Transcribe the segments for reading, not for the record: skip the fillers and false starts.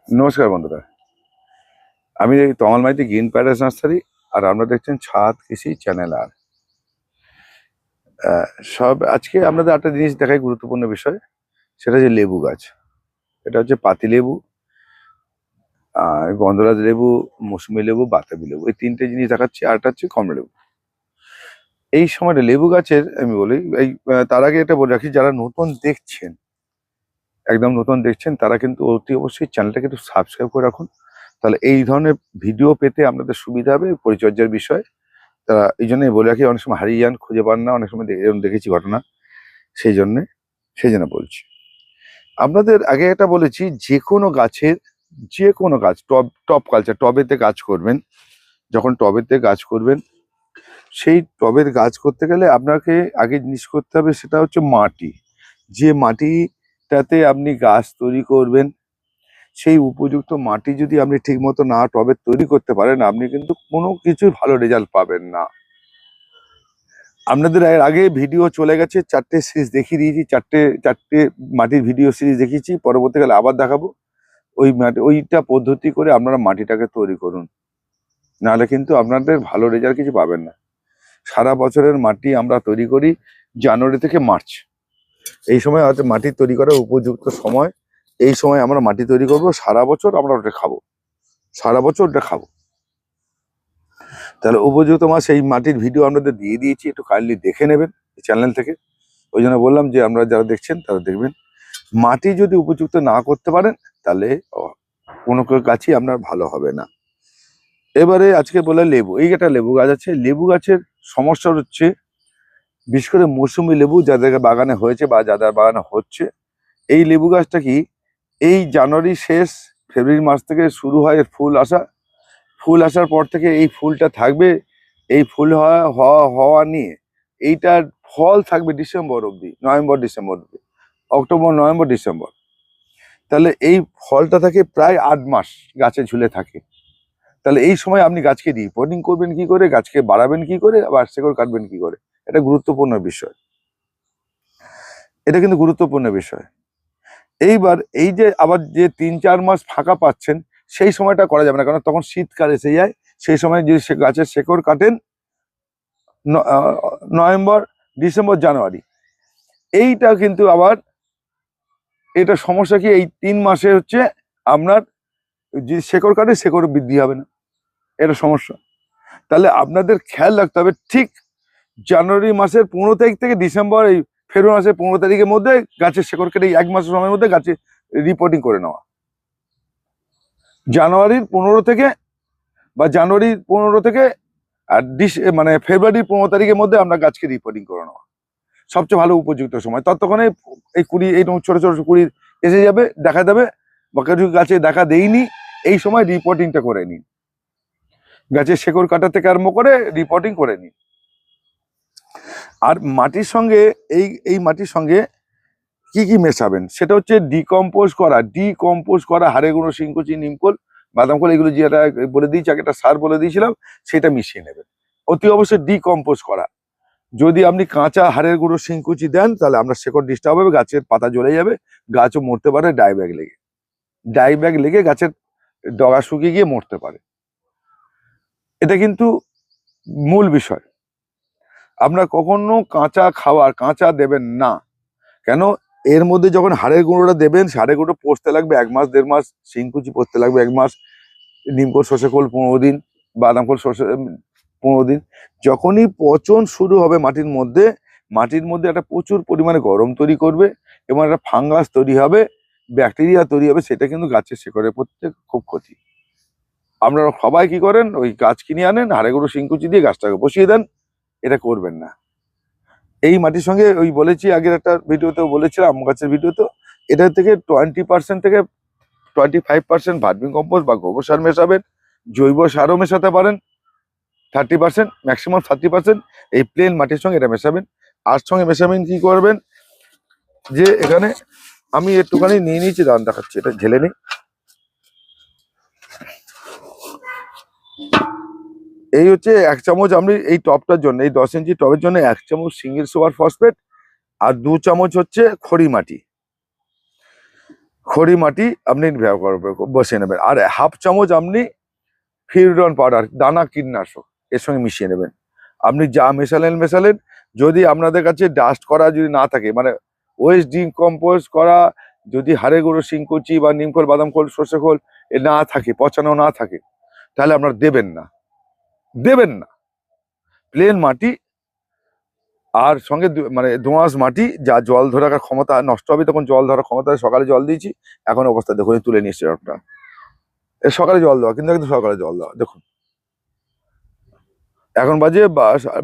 নমস্কার বন্ধুরা, আমি তমাল মাইতি গ্রিন প্যারাডাইস নার্সারি, আর আপনারা দেখছেন ছাদ কৃষি চ্যানেল। আর সব আজকে আপনাদের একটা জিনিস দেখাই, গুরুত্বপূর্ণ বিষয়, সেটা হচ্ছে লেবু গাছ। এটা হচ্ছে পাতি লেবু, গন্ধরাজ লেবু, মৌসুমী লেবু, বাতাবি লেবু, এই তিনটে জিনিস দেখাচ্ছি। আর একটা হচ্ছে কমলা লেবু। এই সময়টা লেবু গাছের আমি বলি, এই তার আগে এটা বলে রাখি, যারা নতুন দেখছেন, একদম নতুন দেখছেন, তারা কিন্তু অতি অবশ্যই চ্যানেলটাকে একটু সাবস্ক্রাইব করে রাখুন। তাহলে এই ধরনের ভিডিও পেতে আপনাদের সুবিধা হবে পরিচর্যার বিষয়। তারা এই জন্যই বলে রাখি, অনেক সময় হারিয়ে যান, খুঁজে পান না, অনেক সময় এরকম দেখেছি ঘটনা। সেই জন্য বলছি আপনাদের। আগে এটা বলেছি, যে কোনো গাছ টপ কালচার, টবেতে গাছ করবেন। যখন টবেতে গাছ করবেন, সেই টবের গাছ করতে গেলে আপনাকে আগে জিনিস করতে হবে, সেটা হচ্ছে মাটি। যে মাটিটাতে আপনি গাছ তৈরি করবেন, সেই উপযুক্ত মাটি যদি আপনি ঠিক মতো না টবে তৈরি করতে পারেন, আপনি কিন্তু কোনো কিছুই ভালো রেজাল্ট পাবেন না। আপনাদের এর আগে ভিডিও চলে গেছে, 4টে সিরিজ দেখিয়ে দিয়েছি, চারটে মাটির ভিডিও সিরিজ দেখিয়েছি। পরবর্তীকালে আবার দেখাবো। ওইটা পদ্ধতি করে আপনারা মাটিটাকে তৈরি করুন, নাহলে কিন্তু আপনাদের ভালো রেজাল্ট কিছু পাবেন না। সারা বছরের মাটি আমরা তৈরি করি জানুয়ারি থেকে মার্চ, এই সময় হয়তো মাটি তৈরি করার উপযুক্ত সময়। এই সময় আমরা মাটি তৈরি করব, সারা বছর আমরা ওটা খাবো, সারা বছর ওটা খাবো। তাহলে উপযুক্ত মাছ, এই মাটির ভিডিও আপনাদের দিয়ে দিয়েছি, একটু কাইন্ডলি দেখে নেবেন চ্যানেল থেকে। ওই জন্য বললাম যে আপনারা যারা দেখছেন তারা দেখবেন। মাটি যদি উপযুক্ত না করতে পারেন, তাহলে কোনো গাছই আপনার ভালো হবে না। এবারে আজকে বলে লেবু, এই একটা লেবু গাছ আছে। লেবু গাছের সমস্যা হচ্ছে, বিশেষ করে মৌসুমী লেবু যাদের বাগানে হয়েছে বা যাদের বাগানে হচ্ছে, এই লেবু গাছটা কি, এই জানুয়ারি শেষ ফেব্রুয়ারি মাস থেকে শুরু হয় এর ফুল আসা। ফুল আসার পর থেকে এই ফুলটা থাকবে, এই ফুল হওয়া নিয়ে এইটার ফল থাকবে ডিসেম্বর অবধি, নভেম্বর ডিসেম্বর অবধি, অক্টোবর নভেম্বর ডিসেম্বর। তাহলে এই ফলটা থাকে প্রায় 8 মাস গাছে ঝুলে থাকে। তাহলে এই সময় আপনি গাছকে রিপোর্টিং করবেন কি করে, গাছকে বাড়াবেন কি করে, আবার শেকড় কাটবেন কি করে, এটা গুরুত্বপূর্ণ বিষয়। এটা কিন্তু গুরুত্বপূর্ণ বিষয়। এইবার এই যে আবার যে 3-4 মাস ফাঁকা পাচ্ছেন, সেই সময়টা করা যাবে না, কারণ তখন শীতকাল এসে যায়। সেই সময় যদি গাছের শেকড় কাটেন নভেম্বর ডিসেম্বর জানুয়ারি, এইটা কিন্তু আবার এটা সমস্যা কি, এই 3 মাসে হচ্ছে আপনার যে শেকড় কাটে, শেকড় বৃদ্ধি হবে না, এটা সমস্যা। তাহলে আপনাদের খেয়াল রাখতে হবে, ঠিক জানুয়ারি মাসের 15 তারিখ থেকে ডিসেম্বর এই ফেব্রুয়ারি মাসের 15 তারিখের মধ্যে গাছের শেকড় কেটে 1 মাসের সময়ের মধ্যে গাছে রিপোর্টিং করে নেওয়া। জানুয়ারির 15 থেকে বা জানুয়ারির 15 থেকে আর মানে ফেব্রুয়ারির 15 তারিখের মধ্যে আমরা গাছকে রিপোর্টিং করে নেওয়া সবচেয়ে ভালো উপযুক্ত সময়। ততক্ষণে এই কুড়ি, এই ছোট ছোট কুড়ি এসে যাবে, দেখা দেবে, বা কিছু গাছে দেখা দেয়নি, এই সময় রিপোর্টিংটা করে নিন। গাছের শেকড় কাটা থেকে আরম্ভ করে রিপোর্টিং করে নিন। আর মাটির সঙ্গে এই মাটির সঙ্গে কি কি মেশাবেন, সেটা হচ্ছে ডিকম্পোজ করা হাড়ে গুঁড়ো, শিংকুচি, নিমকোল, বাদাম কোল, এগুলো যেটা বলে দিয়েছি, একটা সার বলে দিয়েছিলাম, সেটা মিশিয়ে নেবেন। অতি অবশ্যই ডিকম্পোজ করা। যদি আপনি কাঁচা হাড়ের গুঁড়ো, শিংকুচি দেন, তাহলে আমরা শেকড় ডিস্টার্ব হবে, গাছের পাতা জ্বলে যাবে, গাছও মরতে পারে ডাইব্যাক লেগে গাছের ডগা শুকিয়ে গিয়ে মরতে পারে। এটা কিন্তু মূল বিষয়। আপনারা কখনো কাঁচা দেবেন না। কেন, এর মধ্যে যখন হাড়ের গুঁড়োটা দেবেন, হাড়ের গুঁড়ো পচতে লাগবে 1 মাস 1.5 মাস, শিংকুচি পচতে লাগবে 1 মাস, নিমকোল সর্ষে খোল 15 দিন, বাদাম খোল 15 দিন। যখনই পচন শুরু হবে মাটির মধ্যে একটা প্রচুর পরিমাণে গরম তৈরি করবে, এবং একটা ফাঙ্গাস তৈরি হবে, ব্যাকটেরিয়া তৈরি হবে, সেটা কিন্তু গাছের শেকড়ের পক্ষে খুব ক্ষতি। আপনারা সবাই কি করেন, ওই গাছ কিনে আনেন, হাড়ে গুঁড়ো শিংকুচি দিয়ে গাছটাকে বসিয়ে দেন, এটা করবেন না। এই মাটির সঙ্গে ওই বলেছি, আগের একটা ভিডিওতেও বলেছিলাম, আম গাছের ভিডিওতে, এটা থেকে 20% থেকে 25% ভার্মি কম্পোস্ট বা গোবর সার মেশাবেন। জৈব সারও মেশাতে পারেন 30%, ম্যাক্সিমাম 30%। এই প্লেন মাটির সঙ্গে এটা মেশাবেন। আর সঙ্গে মেশাবেন কি করবেন, যে এখানে আমি একটুখানি নিয়ে নিয়েছি, দান দেখাচ্ছি, এটা ঝেলে নিই। এই হচ্ছে 1 চামচ, আমি এই টবটার জন্য, এই 10 ইঞ্চি টবের জন্য 1 চামচ সিঙ্গেল সুপার ফসফেট, আর 2 চামচ হচ্ছে খড়ি মাটি। খড়ি মাটি আপনি বসিয়ে নেবেন, আর হাফ চামচ আপনি ফিরডন পাউডার দানা কীটনাশক এর সঙ্গে মিশিয়ে নেবেন। আপনি যা মেশালেন, যদি আপনাদের কাছে ডাস্ট করা যদি না থাকে, মানে ওয়েস্ট ডিকম্পোজ করা যদি হাড়ে গুঁড়ো শিংকুচি বা নিমখোল বাদাম খোল সর্ষে খোল এ না থাকে, পচানো না থাকে, তাহলে আপনারা দেবেন না। প্লেন মাটি আর সঙ্গে মানে দোআঁশ মাটি, যা জল ধরে রাখার ক্ষমতা নষ্ট হবে তখন জল ধরার ক্ষমতা। সকালে জল দিয়েছি, এখন অবস্থা দেখুন তুলে নিয়ে এসছে আপনার। সকালে জল দেওয়া, কিন্তু একদম সকালে জল দেওয়া। দেখুন এখন বাজে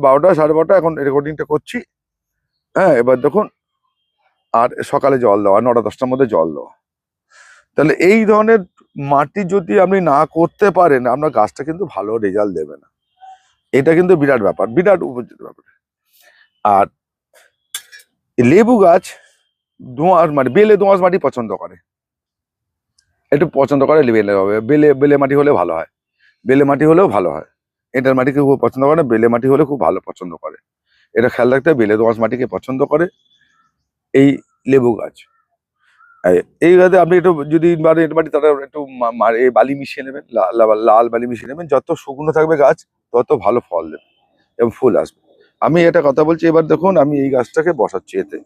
12টা 12:30, এখন রেকর্ডিংটা করছি। হ্যাঁ, এবার দেখুন, আর সকালে জল দেওয়া, 9টা 10টার মধ্যে জল দেওয়া। তাহলে এই ধরনের মাটি যদি আপনি না করতে পারেন, আপনার গাছটা কিন্তু ভালো রেজাল্ট দেবে না। এটা কিন্তু বিরাট ব্যাপার, বিরাট উপযুক্ত ব্যাপার। আর লেবু গাছ দোআঁশ মানে বেলে দোআঁশ মাটি পছন্দ করে, একটু পছন্দ করে বেলে হবে, বেলে মাটি হলে ভালো হয়, বেলে মাটি হলেও ভালো হয়। এটার মাটিকে খুব পছন্দ করে না, বেলে মাটি হলে খুব ভালো পছন্দ করে। এটা খেয়াল রাখতে হবে, বেলে দোআঁশ মাটিকে পছন্দ করে এই লেবু গাছ। এই গাছে আপনি একটু যদি মাটি তারা একটু বালি মিশিয়ে নেবেন, লাল বালি মিশিয়ে নেবেন। যত শুকনো থাকবে গাছ তত ভালো ফল দেবে এবং ফুল আসবে। আমি এটা কথা বলছি। এবার দেখুন আমি এই গাছটাকে বসাচ্ছি এতে।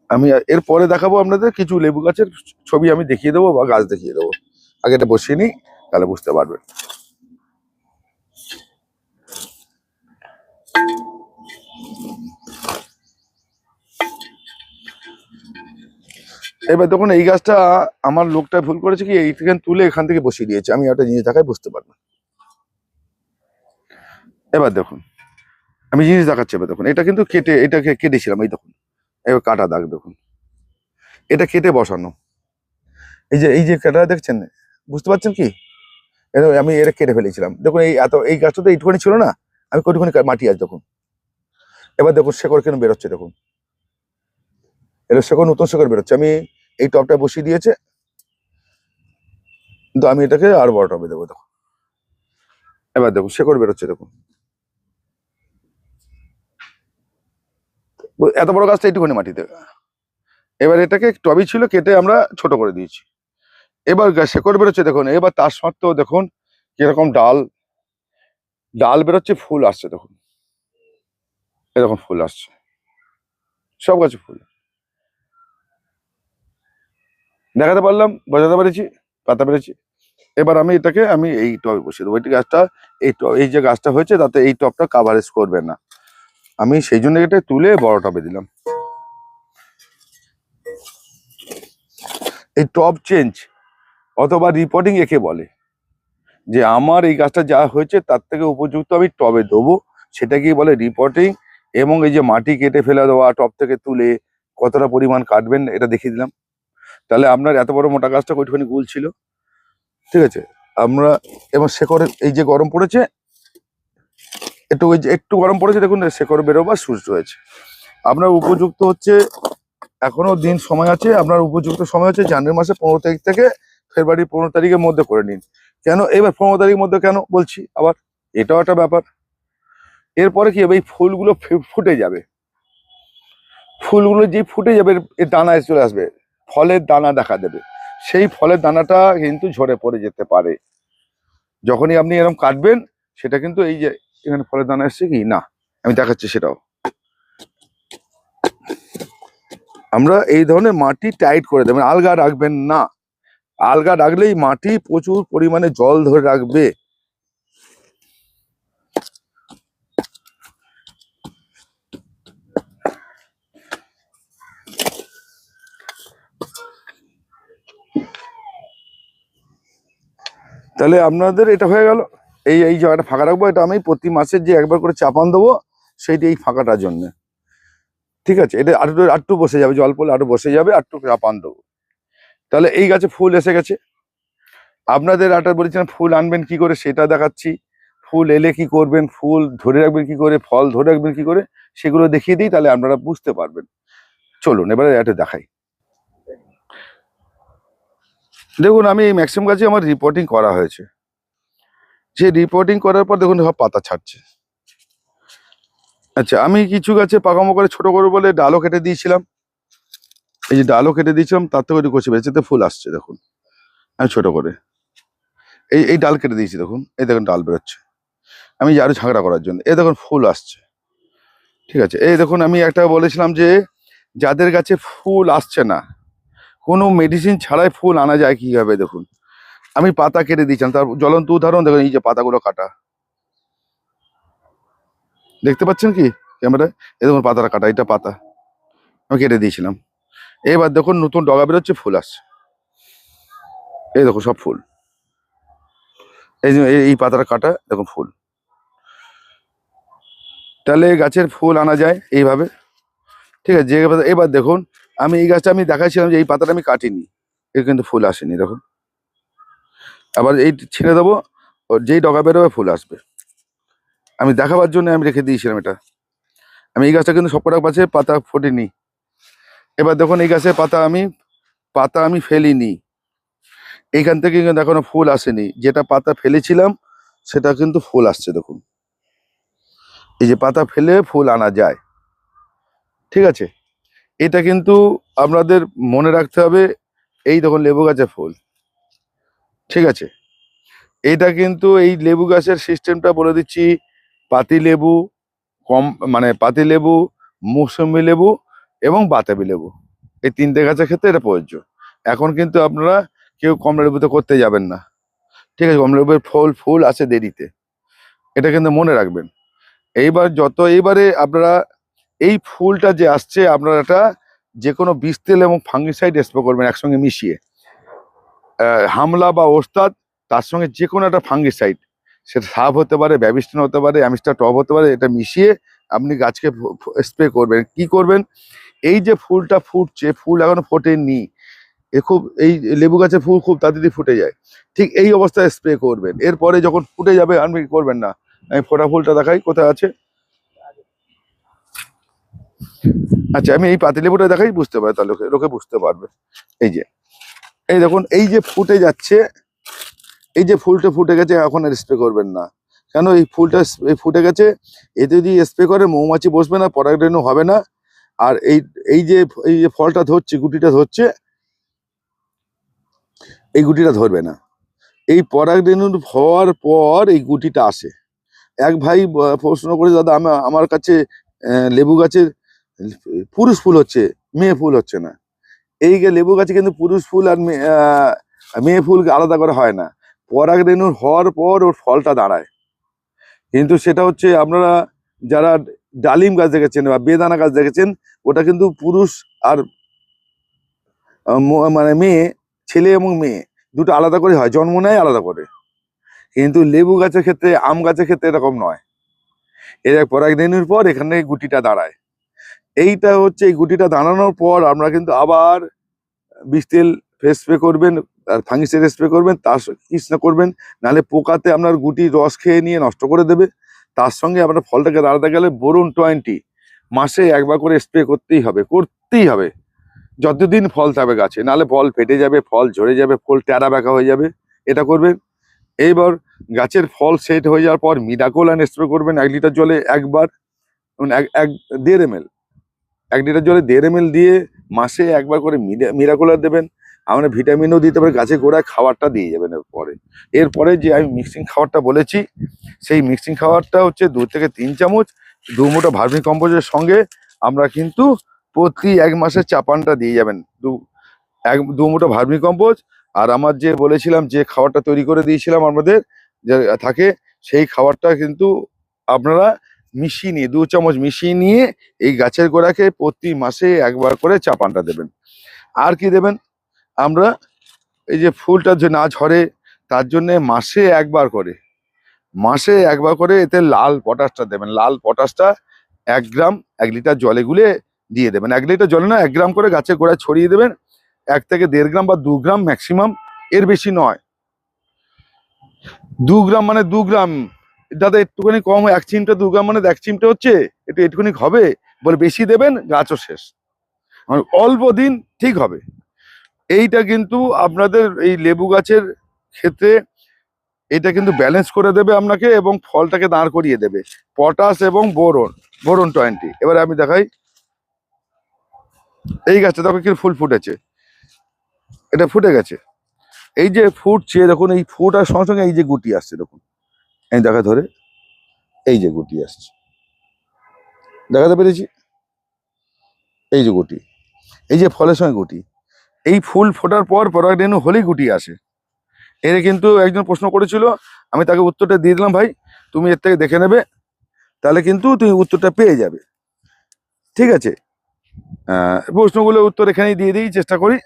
আমি এর পরে দেখাবো আপনাদের কিছু লেবু গাছের ছবি, আমি দেখিয়ে দেবো বা গাছ দেখিয়ে দেবো। আগে এটা বসিয়ে নিই, তাহলে বুঝতে পারবেন। এবার দেখুন এই গাছটা আমার লোকটা ভুল করেছে কি, এইখান তুলে এখান থেকে বসিয়ে দিয়েছে। আমি একটা জিনিস দেখাই, বুঝতে পারবেন। এবার দেখুন আমি জিনিস দেখাচ্ছি। এবার দেখুন এটা কিন্তু এটাকে কেটেছিলাম, এই দেখুন এবার কাটা দাগ দেখুন, এটা কেটে বসানো। এই যে কাটা দেখছেন, বুঝতে পারছেন কি? আমি এটা কেটে ফেলেছিলাম। দেখুন এই গাছটা তো এইটুখানি ছিল না, আমি কতখানি মাটি আছে দেখুন। এবার দেখুন শেকড় কেন বেরোচ্ছে, দেখুন এটা শেকড়, নতুন শেকড় বেরোচ্ছে। আমি এই টবটা বসিয়ে দিয়েছে, কিন্তু আমি এটাকে আর বড় টবে দেবো। দেখুন এবার দেখুন শেকড় বেরোচ্ছে, দেখুন এত বড় গাছটা এইটুখানি মাটিতে। এবার এটাকে টবই ছিল, কেটে আমরা ছোট করে দিয়েছি। এবার শেকড় বেরোচ্ছে দেখুন। এবার তার সত্ত্বেও দেখুন কিরকম ডাল বেরোচ্ছে, ফুল আসছে দেখুন, এরকম ফুল আসছে, সব গাছে ফুল। দেখাতে পারলাম, বোঝাতে পেরেছি, পাতা পেরেছি। এবার আমি এটাকে এই টবে বসিয়ে দেবো। গাছটা এই যে গাছটা হয়েছে তাতে এই টবটা কাভারেজ করবে না, আমি সেই জন্য এটা তুলে বড় টবে দিলাম। এই টব চেঞ্জ অথবা রিপোর্টিং একে বলে, যে আমার এই গাছটা যা হয়েছে তার থেকে উপযুক্ত আমি টবে দেবো, সেটাকেই বলে রিপোর্টিং। এবং এই যে মাটি কেটে ফেলে দেওয়া, টব থেকে তুলে কতটা পরিমাণ কাটবেন এটা দেখিয়ে দিলাম। তাহলে আপনার এত বড় মোটা গাছটা কতখানি গুল ছিল, ঠিক আছে। আমরা এবং শেকড়ের এই যে গরম পড়েছে, একটু গরম পড়েছে দেখুন, শেকড় বেরোবার সুস্থ হয়েছে। আপনার উপযুক্ত হচ্ছে, এখনো দিন সময় আছে, আপনার উপযুক্ত সময় হচ্ছে জানুয়ারি মাসে 15 তারিখ থেকে ফেব্রুয়ারি 15 তারিখের মধ্যে করে নিন। কেন এবার 15 তারিখের মধ্যে কেন বলছি আবার, এটাও একটা ব্যাপার। এরপরে কি হবে, এই ফুলগুলো ফুটে যাবে। ফুলগুলো যেই ফুটে যাবে এর দানা চলে আসবে, ফলের দানা দেখা দেবে। সেই ফলের দানাটা কিন্তু ঝরে পড়ে যেতে পারে। যখনই আপনি এরকম কাটবেন, সেটা কিন্তু এই যে এখানে ফলের দানা এসছে কি না, আমি দেখাচ্ছি সেটাও। আমরা এই ধরনের মাটি টাইট করে দেবেন, আলগা রাখবেন না। আলগা রাখলেই মাটি প্রচুর পরিমাণে জল ধরে রাখবে। তাহলে আপনাদের এটা হয়ে গেল। এই জায়গাটা ফাঁকা রাখবো, এটা আমি প্রতি মাসে যে একবার করে চাপান দেবো, সেইটি এই ফাঁকাটার জন্য, ঠিক আছে। এটা আরটু বসে যাবে, জল পড়লে আরো বসে যাবে, আরটু চাপান দেবো। তাহলে এই গাছে ফুল এসে গেছে। আপনাদের আটা বলেছিলাম ফুল আনবেন কি করে, সেটা দেখাচ্ছি। ফুল এলে কি করবেন, ফুল ধরে রাখবেন কি করে, ফল ধরে রাখবেন কি করে, সেগুলো দেখিয়ে দিই, তাহলে আপনারা বুঝতে পারবেন। চলুন এবারে এটা দেখাই। দেখুন আমি এই ম্যাক্সিমাম গাছে আমার রিপোর্টিং করা হয়েছে। যে রিপোর্টিং করার পর দেখুন সব পাতা ছাড়ছে। আচ্ছা, আমি কিছু গাছে পাকামো করে ছোট করে বলে ডালও কেটে দিয়েছিলাম, এই যে ডালও কেটে দিয়েছিলাম, তার থেকে একটু কচি বেঁচেতে ফুল আসছে দেখুন। আমি ছোট করে এই ডাল কেটে দিয়েছি, দেখুন এই দেখুন ডাল বেরোচ্ছে, আমি আরো ঝাঁকড়া করার জন্য। এই দেখুন ফুল আসছে, ঠিক আছে। এই দেখুন আমি একটা বলেছিলাম যে যাদের কাছে ফুল আসছে না, কোনো মেডিসিন ছাড়াই ফুল আনা যায় কিভাবে, দেখুন আমি পাতা কেটে দিয়েছিলাম, তার জ্বলন্ত উদাহরণ দেখুন, এই যে পাতাগুলো কাটা, দেখতে পাচ্ছেন কি ক্যামেরায়? এই দেখুন পাতাটা কাটা, এটা পাতা আমি কেটে দিয়েছিলাম। এবার দেখুন নতুন ডগা বেরোচ্ছে, ফুল আসছে, এই দেখো সব ফুল, এই যে এই পাতাটা কাটা, দেখুন ফুল। তাহলে গাছের ফুল আনা যায় এইভাবে, ঠিক আছে। যে এবার দেখুন আমি এই গাছটা আমি দেখাচ্ছিলাম যে এই পাতাটা আমি কাটিনি, এর কিন্তু ফুল আসেনি, দেখুন। আবার এই ছিঁড়ে দেবো, ওর যেই ডগা বেরোবে ফুল আসবে, আমি দেখাবার জন্য আমি রেখে দিয়েছিলাম এটা। আমি এই গাছটা কিন্তু সবকটা গাছে পাতা ফোটেনি। এবার দেখুন এই গাছের পাতা আমি ফেলিনি, এইখান থেকে কিন্তু এখনো ফুল আসেনি। যেটা পাতা ফেলেছিলাম সেটা কিন্তু ফুল আসছে, দেখুন এই যে পাতা ফেলে ফুল আনা যায়, ঠিক আছে। এটা কিন্তু আপনাদের মনে রাখতে হবে। এই দেখুন লেবু গাছের ফুল, ঠিক আছে। এটা কিন্তু এই লেবু গাছের সিস্টেমটা বলে দিচ্ছি, পাতি লেবু, কম মানে পাতি লেবু, মৌসুমী লেবু এবং বাতাবি লেবু, এই তিনটে গাছের ক্ষেত্রে এটা প্রযোজ্য। এখন কিন্তু আপনারা কেউ কমলা লেবুতে করতে যাবেন না, ঠিক আছে। কমলা লেবুর ফুল আসে দেরিতে, এটা কিন্তু মনে রাখবেন। এইবারে আপনারা এই ফুলটা যে আসছে, আপনারা এটা যে কোনো বিষ তেল এবং ফাঙ্গিসাইড স্প্রে করবেন একসঙ্গে মিশিয়ে, হামলা বা ওস্তাদ, তার সঙ্গে যে কোনো একটা ফাঙ্গিসাইড, সেটা সাপ হতে পারে, ব্যাবিস্টিন হতে পারে, অ্যামিস্টার টপ হতে পারে, এটা মিশিয়ে আপনি গাছকে স্প্রে করবেন। কি করবেন, এই যে ফুলটা ফুটছে, ফুল এখনো ফোটেনি, এই লেবু গাছের ফুল খুব তাড়াতাড়ি ফুটে যায়, ঠিক এই অবস্থায় স্প্রে করবেন। এরপরে যখন ফুটে যাবে আপনি কি করবেন না, আমি ফোটা ফুলটা দেখাই কোথায় আছে। আচ্ছা আমি এই পাতিলেবুটা দেখাই, বুঝতে পারে, তাহলে লোকে বুঝতে পারবে। এই যে এই দেখুন এই যে ফুটে যাচ্ছে, এই যে ফুলটা ফুটে গেছে, এখন আর স্প্রে করবেন না। কেন, এই ফুলটা ফুটে গেছে, এতে যদি স্প্রে করে মৌমাছি বসবে না, পরাগরেণু হবে না। আর এই যে ফলটা ধরছে, গুটিটা ধরছে, এই গুটিটা ধরবে না। এই পরাগরেণু হওয়ার পর এই গুটিটা আসে। এক ভাই প্রশ্ন করে, দাদা আমার কাছে লেবু গাছের পুরুষ ফুল হচ্ছে, মেয়ে ফুল হচ্ছে না। এই লেবু গাছে কিন্তু পুরুষ ফুল আর মেয়ে ফুল আলাদা করে হয় না, পরাগরেণুর হওয়ার পর ওর ফলটা দাঁড়ায়। কিন্তু সেটা হচ্ছে আপনারা যারা ডালিম গাছ দেখেছেন বা বেদানা গাছ দেখেছেন, ওটা কিন্তু পুরুষ আর মানে মেয়ে, ছেলে এবং মেয়ে দুটো আলাদা করে হয়, জন্ম নেয় আলাদা করে। কিন্তু লেবু গাছের ক্ষেত্রে, আম গাছের ক্ষেত্রে এরকম নয়। এর পরাগরেণুর পর এখানে গুটিটা দাঁড়ায়। এইটা হচ্ছে, এই গুটিটা দাঁড়ানোর পর আমরা কিন্তু আবার বিষ তেল স্প্রে করবেন, আর ফাঙ্গিসাইড স্প্রে করবেন, তার কৃষ্ণ করবেন, নাহলে পোকাতে আপনার গুটি রস খেয়ে নিয়ে নষ্ট করে দেবে। তার সঙ্গে আপনার ফলটাকে দাঁড়াতে গেলে বোরন 20 মাসে একবার করে স্প্রে করতেই হবে, যতদিন ফল থাকবে গাছে, নাহলে ফল ফেটে যাবে, ফল ঝরে যাবে, ফল ট্যাড়া ব্যাকা হয়ে যাবে। এটা করবেন। এইবার গাছের ফল সেট হয়ে যাওয়ার পর মিডাকোলান স্প্রে করবেন 1 লিটার জলে একবার, মানে 1.5 ml, 1 লিটার জলে 1.5 ml দিয়ে মাসে একবার করে মিরাকুলার দেবেন। আমরা ভিটামিনও দিতে পারি, গাছের গোড়ায় খাবারটা দিয়ে যাবেন। এরপরে যে আমি মিক্সিং খাবারটা বলেছি, সেই মিক্সিং খাবারটা হচ্ছে 2 থেকে 3 চামচ 2 মুঠো ভার্মি কম্পোস্টের সঙ্গে আমরা কিন্তু প্রতি 1 মাসে চাপানটা দিয়ে যাবেন। 2 মুঠো ভার্মি কম্পোস্ট, আর আমার যে বলেছিলাম যে খাবারটা তৈরি করে দিয়েছিলাম আমাদের যে থাকে, সেই খাবারটা কিন্তু আপনারা মিশিয়ে নিয়ে 2 চামচ মিশিয়ে নিয়ে এই গাছের গোড়াকে প্রতি মাসে একবার করে চাপানটা দেবেন। আর কি দেবেন, আমরা এই যে ফুলটা যে না ঝরে, তার জন্য মাসে একবার করে এতে লাল পটাশটা দেবেন। লাল পটাশটা 1 গ্রাম 1 লিটার জলে গুলে দিয়ে দেবেন। 1 লিটার জলে না, 1 গ্রাম করে গাছের গোড়ায় ছড়িয়ে দেবেন। 1 থেকে 1.5 গ্রাম বা 2 গ্রাম ম্যাক্সিমাম, এর বেশি নয়। 2 গ্রাম মানে 2 গ্রাম, দাদা একটুখানি কম, 1 চিমটা 2 গ্রাম মানে 1 চিমটা হচ্ছে, একটুখানি হবে বলে বেশি দেবেন, গাছও শেষ। মানে অল্প দিন ঠিক হবে। এইটা কিন্তু আপনাদের এই লেবু গাছের ক্ষেত্রে এটা কিন্তু ব্যালেন্স করে দেবে আপনাকে, এবং ফলটাকে দাঁড় করিয়ে দেবে। পটাশ এবং বোরন 20। এবারে আমি দেখাই, এই গাছটা দেখো কি ফুল ফুটেছে, এটা ফুটে গেছে। এই যে ফুটছে দেখুন, এই ফুটার সঙ্গে সঙ্গে এই যে গুটি আসছে দেখুন, এই দেখা ধরে এই যে গুটি আসছে, দেখাতে পেরেছি? এই যে গুটি, এই যে ফলের সঙ্গে গুটি, এই ফুল ফোটার পর পরাগরেণু হলেই গুটি আসে। এর কিন্তু একজন প্রশ্ন করেছিল, আমি তাকে উত্তরটা দিয়ে দিলাম, ভাই তুমি এর থেকে দেখে নেবে, তাহলে কিন্তু তুমি উত্তরটা পেয়ে যাবে। ঠিক আছে, প্রশ্নগুলোর উত্তর এখানেই দিয়ে দিই, চেষ্টা করি।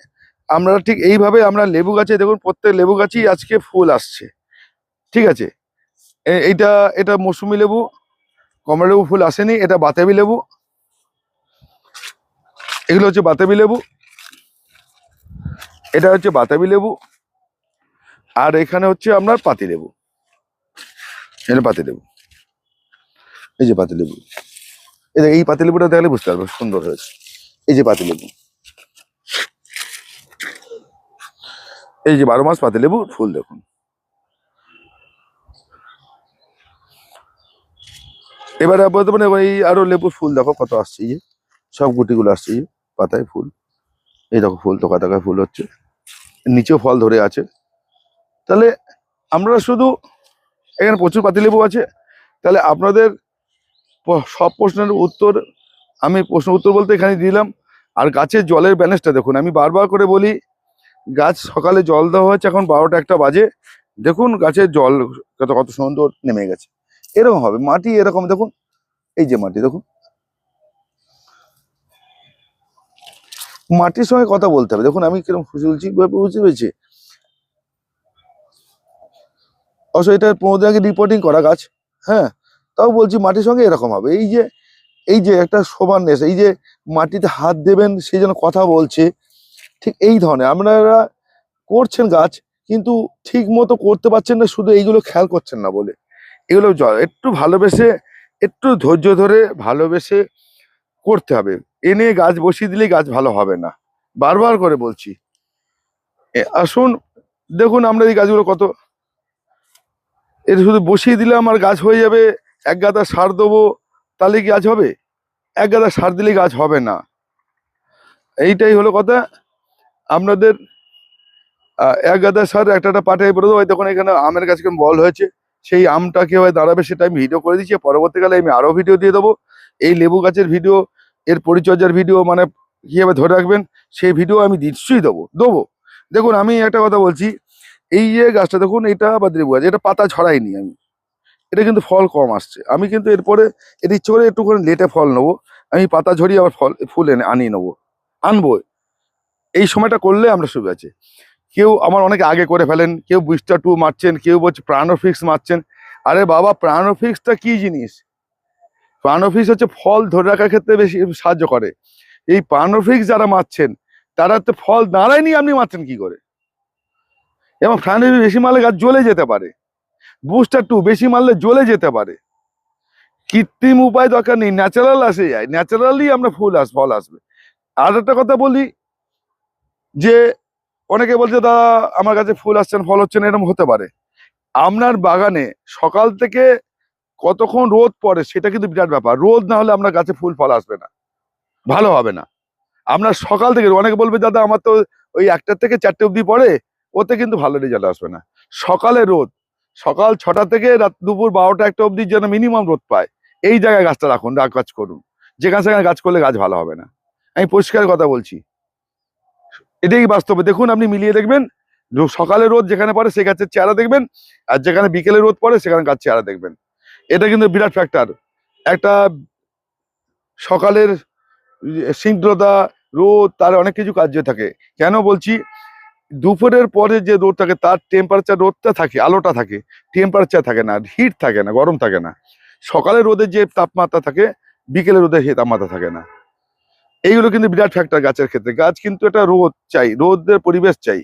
আমরা ঠিক এইভাবে আমরা লেবু গাছে দেখুন, প্রত্যেক লেবু গাছেই আজকে ফুল আসছে। ঠিক আছে, এইটা এটা মৌসুমি লেবু, কমলা লেবু ফুল আসেনি, এটা বাতাবি লেবু, এগুলো হচ্ছে বাতাবি লেবু, এটা হচ্ছে বাতাবি লেবু, আর এখানে হচ্ছে আপনার পাতি লেবু, এটা পাতি লেবু, এই যে পাতি লেবু, এই পাতি লেবুটা দেখলে বুঝতে পারবে সুন্দর হয়েছে। এই যে পাতি লেবু, এই যে 12 মাস পাতি লেবু ফুল দেখুন। এবারে বলতে পারেন এই আরো লেবুর ফুল দেখো কত আসছে, এই যে সব গুটিগুলো আসছে, এই যে পাতায় ফুল, এই দেখো ফুল তো কাটাকায় ফুল হচ্ছে, নিচেও ফল ধরে আছে। তাহলে আমরা শুধু এখানে প্রচুর পাতিলেবু আছে। তাহলে আপনাদের সব প্রশ্নের উত্তর আমি প্রশ্ন উত্তর বলতে এখানে দিলাম। আর গাছের জলের ব্যালেন্সটা দেখুন, আমি বারবার করে বলি, গাছ সকালে জল দেওয়া হয়েছে, এখন 12টা 1টা বাজে, দেখুন গাছের জল কত কত সুন্দর নেমে গেছে। এরকম হবে মাটি, এরকম দেখুন, এই যে মাটি দেখুন, মাটির সঙ্গে কথা বলতে হবে। দেখুন আমি কিরকম খুশি বলছি, বুঝতে পেরেছি? অবশ্য এটা 15 দিন আগে রিপোর্টিং করা গাছ, হ্যাঁ, তাও বলছি মাটির সঙ্গে এরকম হবে। এই যে একটা সমাননেস, এই যে মাটিতে হাত দেবেন সেই জন্য কথা বলছে, ঠিক এই ধরনের আপনারা করছেন গাছ, কিন্তু ঠিক মতো করতে পারছেন না, শুধু এইগুলো খেয়াল করছেন না বলে। এগুলো একটু ভালোবেসে, একটু ধৈর্য ধরে ভালোবেসে করতে হবে। এ নিয়ে গাছ বসিয়ে দিলেই গাছ ভালো হবে না, বারবার করে বলছি। আসুন দেখুন আমরা এই গাছগুলো কত, এটা শুধু বসিয়ে দিলে আমার গাছ হয়ে যাবে, এক গাদা সার দেবো তাহলে কি গাছ হবে? এক গাদা সার দিলে গাছ হবে না। এইটাই হলো কথা। আপনাদের এক গাদা সার একটা একটা পাঠাই পড়ে দেবো। তখন এখানে আমের গাছ কেমন বল হয়েছে, সেই আমটা কিভাবে দাঁড়াবে সেটা আমি ভিডিও করে দিচ্ছি, পরবর্তীকালে আমি আরো ভিডিও দিয়ে দেবো। এই লেবু গাছের ভিডিও, এর পরিচর্যার ভিডিও, মানে কিভাবে ধরে রাখবেন সেই ভিডিও আমি নিশ্চয়ই দেবো। দেখুন আমি একটা কথা বলছি, এই যে গাছটা দেখুন, এটা বা লেবু গাছ, এটা পাতা ছড়াইনি আমি, এটা কিন্তু ফল কম আসছে। আমি কিন্তু এরপরে এটা ইচ্ছে করে একটু করে লেটে ফল নেবো, আমি পাতা ঝরিয়ে আবার ফুল এনে আনিয়ে নেবো, আনবো। এই সময়টা করলে আমরা সুবিধা আছে। কেউ আমার অনেকে আগে করে ফেলেন, কেউ বুস্টার 2 মারছেন, কেউ বলছে প্রাণোফিক্স মারছেন। আরে বাবা, প্রাণোফিক্সটা কি জিনিস? প্রাণোফিক্স হচ্ছে ফল ধরে রাখার ক্ষেত্রে বেশি সাহায্য করে। এই প্রাণোফিক্স যারা মারছেন তারা তো ফল দাঁড়ায়নি, আপনি মারছেন কি করে? এবং প্রাণোফিক্স বেশি মারলে গাছ জ্বলে যেতে পারে, বুস্টার 2 বেশি মারলে জ্বলে যেতে পারে। কৃত্রিম উপায় দরকার নেই, ন্যাচারাল আসে যায়, ন্যাচারালি আমরা ফল আসবে। আর একটা কথা বলি, যে অনেকে বলছে দাদা আমার কাছে ফুল আসছেন ফল হচ্ছে না, এরকম হতে পারে। আপনার বাগানে সকাল থেকে কতক্ষণ রোদ পড়ে সেটা কিন্তু বিরাট ব্যাপার। রোদ না হলে আপনার গাছে ফুল ফল আসবে না, ভালো হবে না। আপনার সকাল থেকে, অনেকে বলবে দাদা আমার তো ওই 1টা থেকে 4টে অবধি পড়ে, ওতে কিন্তু ভালো রেজাল্ট আসবে না। সকালে রোদ, সকাল 6টা থেকে রাত দুপুর 12টা 1টা অবধি যেন মিনিমাম রোদ পায়, এই জায়গায় গাছটা রাখুন, গাছ করুন। যেখানে সেখানে গাছ করলে গাছ ভালো হবে না, আমি পরিষ্কার কথা বলছি, এটাই বাস্তবে। দেখুন আপনি মিলিয়ে দেখবেন, সকালে রোদ যেখানে পড়ে সে গাছের চেহারা দেখবেন, আর যেখানে বিকেলে রোদ পড়ে সেখানে গাছ চেহারা দেখবেন। এটা কিন্তু বিরাট ফ্যাক্টর। একটা সকালের স্নিগ্ধতা, রোদ, তার অনেক কিছু কার্য থাকে। কেন বলছি, দুপুরের পরে যে রোদ থাকে তার টেম্পারেচার, রোদটা থাকে, আলোটা থাকে, টেম্পারেচার থাকে না, হিট থাকে না, গরম থাকে না। সকালে রোদের যে তাপমাত্রা থাকে, বিকেলে রোদের সেই তাপমাত্রা থাকে না। এইগুলো কিন্তু বিরাট ফ্যাক্টর গাছের ক্ষেত্রে। গাছ কিন্তু একটা রোদ চাই, রোদের পরিবেশ চাই,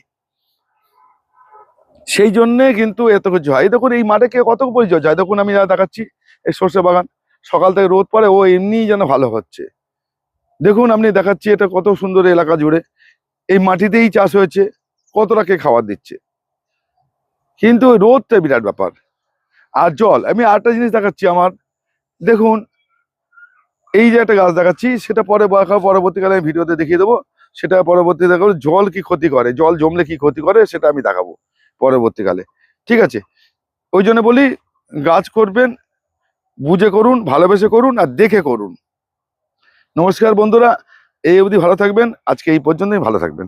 সেই জন্যে কিন্তু এত কিছু হয়। দেখুন এই মাঠে কে কত পরিচর্যা হয়, দেখুন আমি যা দেখাচ্ছি, এই সর্ষে বাগান, সকাল থেকে রোদ পড়ে, ও এমনিই যেন ভালো হচ্ছে। দেখুন আপনি দেখাচ্ছি, এটা কত সুন্দর এলাকা জুড়ে, এই মাটিতেই চাষ হয়েছে, কতটা কে খাবার দিচ্ছে। কিন্তু ওই রোদটা বিরাট ব্যাপার। আর জল, আমি আরেকটা জিনিস দেখাচ্ছি আমার, দেখুন এই যে একটা গাছ দেখাচ্ছি সেটা পরবর্তীকালে আমি ভিডিওতে দেখিয়ে দেবো। সেটা পরবর্তী দেখাবো, জল কি ক্ষতি করে, জল জমলে কি ক্ষতি করে সেটা আমি দেখাবো পরবর্তীকালে। ঠিক আছে, ওই জন্য বলি গাছ করবেন বুঝে করুন, ভালোবেসে করুন আর দেখে করুন। নমস্কার বন্ধুরা, এই অবধি ভালো থাকবেন, আজকে এই পর্যন্তই, ভালো থাকবেন।